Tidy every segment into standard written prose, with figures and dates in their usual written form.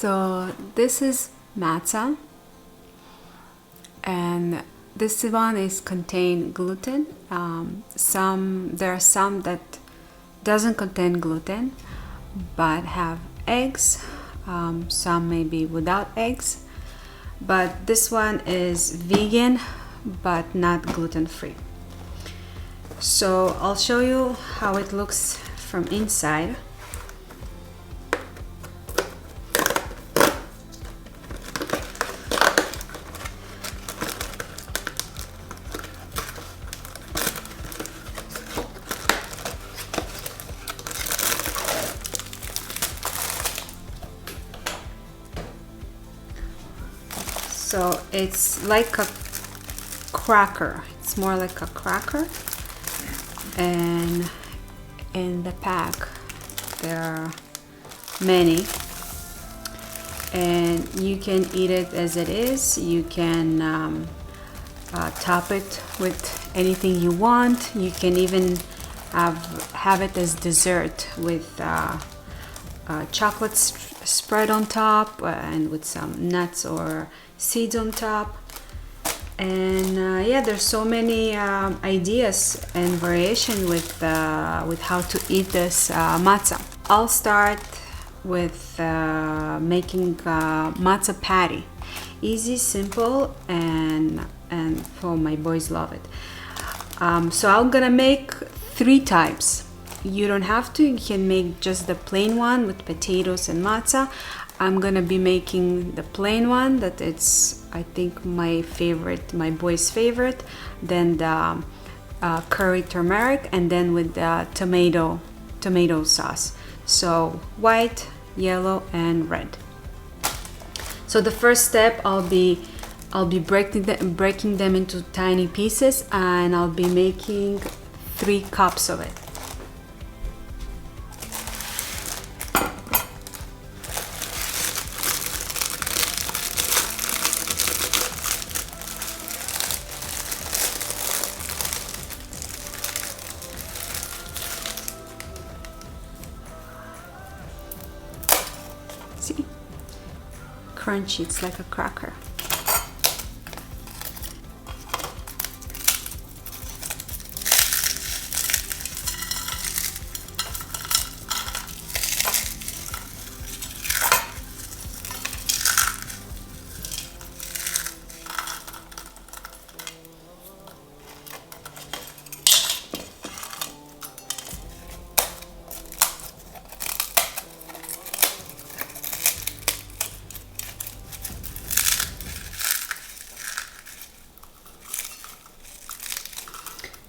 So this is matzo, and this one is contain gluten. There are some that doesn't contain gluten but have eggs. Some may be without eggs, but this one is vegan but not gluten-free. So I'll show you how it looks from inside. So it's like a cracker. It's more like a cracker. And in the pack there are many. And you can eat it as it is. You can top it with anything you want. You can even have it as dessert with chocolate spread on top and with some nuts or seeds on top. And yeah, there's so many ideas and variation with how to eat this matzah. I'll start with making matzah patty. Easy, simple, and oh, my boys love it. So I'm gonna make 3 types. You don't have to, you can make just the plain one with potatoes and matzah. I'm gonna be making the plain one that it's, I think, my favorite, my boy's favorite, then the curry turmeric, and then with the tomato sauce. So white, yellow, and red. So the first step, I'll be breaking them into tiny pieces, and I'll be making 3 cups of it. See? Crunchy, it's like a cracker.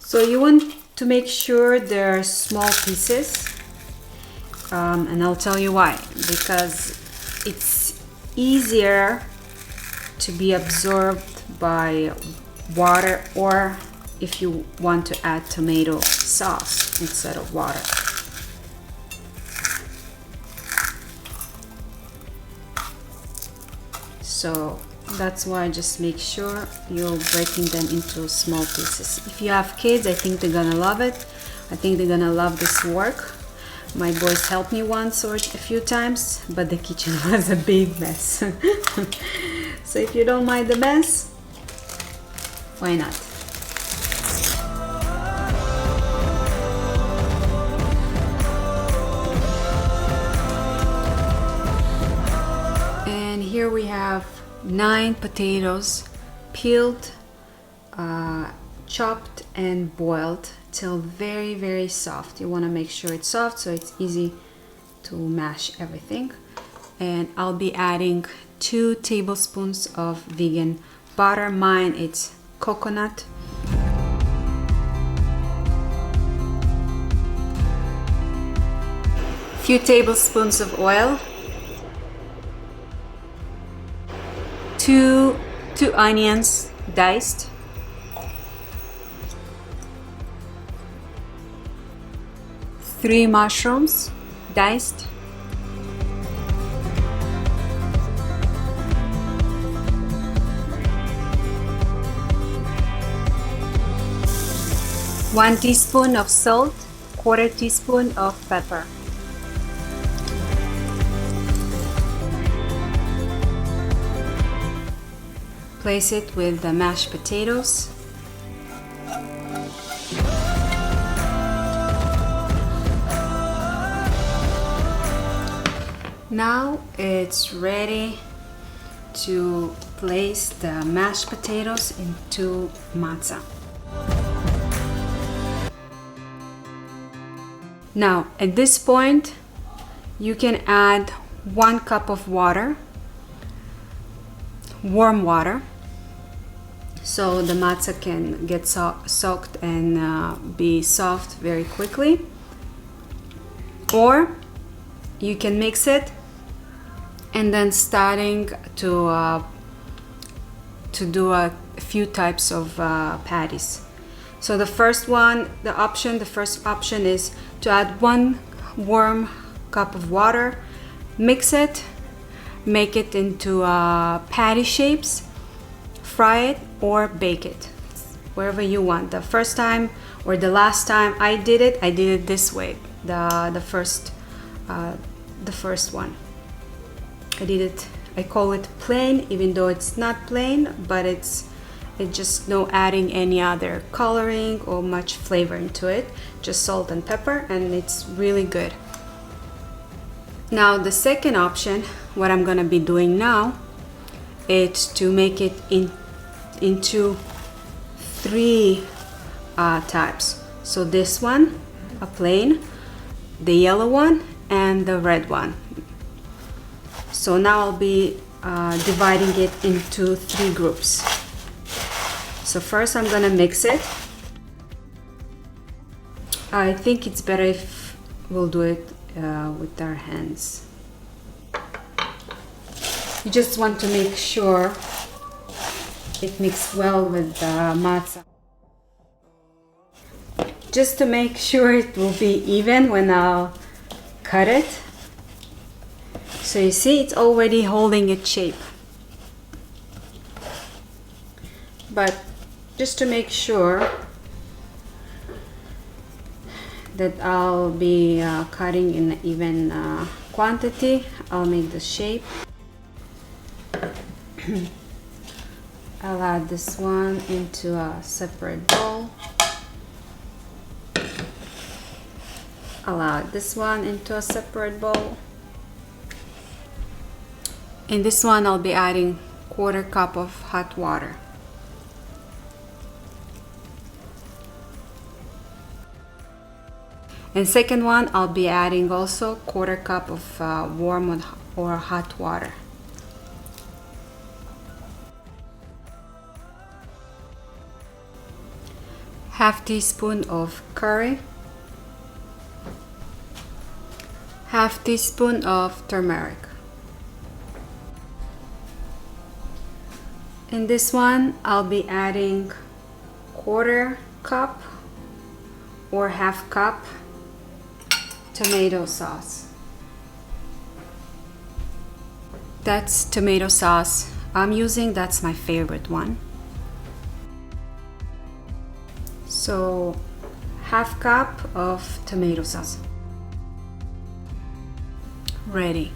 So you want to make sure they're small pieces, and I'll tell you why. Because it's easier to be absorbed by water, or if you want to add tomato sauce instead of water. So that's why just make sure you're breaking them into small pieces. If you have kids, I think they're gonna love it. I think they're gonna love this work. My boys helped me once or a few times, but the kitchen was a big mess. So if you don't mind the mess, why not? And here we have 9 potatoes, peeled, chopped and boiled till very, very soft. You want to make sure it's soft so it's easy to mash everything. And I'll be adding 2 tablespoons of vegan butter. Mine, it's coconut. Few tablespoons of oil. 2 onions diced, 3 mushrooms diced, 1 teaspoon of salt, 1/4 teaspoon of pepper. Place it with the mashed potatoes. Now it's ready to place the mashed potatoes into matzah. Now at this point you can add 1 cup of water, warm water, so the matzah can get soaked and be soft very quickly. Or you can mix it and then starting to do a few types of patties. So the first option is to add 1 warm cup of water, mix it, make it into patty shapes, fry it or bake it, wherever you want. The first time or the last time I did it this way. The first one. I call it plain, even though it's not plain, but it's just no adding any other coloring or much flavor into it, just salt and pepper, and it's really good. Now the second option, what I'm gonna be doing now, is to make it into 3 types. So this one, a plain, the yellow one, and the red one. So now I'll be dividing it into 3 groups. So first I'm gonna mix it. I think it's better if we'll do it with our hands. You just want to make sure it mixes well with the matzah. Just to make sure it will be even when I'll cut it. So you see it's already holding its shape. But just to make sure that I'll be cutting in even quantity, I'll make the shape. I'll add this one into a separate bowl. I'll add this one into a separate bowl. In this one I'll be adding 1/4 cup of hot water. And second one I'll be adding also 1/4 cup of warm or hot water. Half teaspoon of curry. Half teaspoon of turmeric. In this one, I'll be adding 1/4 cup or half cup tomato sauce. That's tomato sauce I'm using, that's my favorite one. So half cup of tomato sauce. Ready.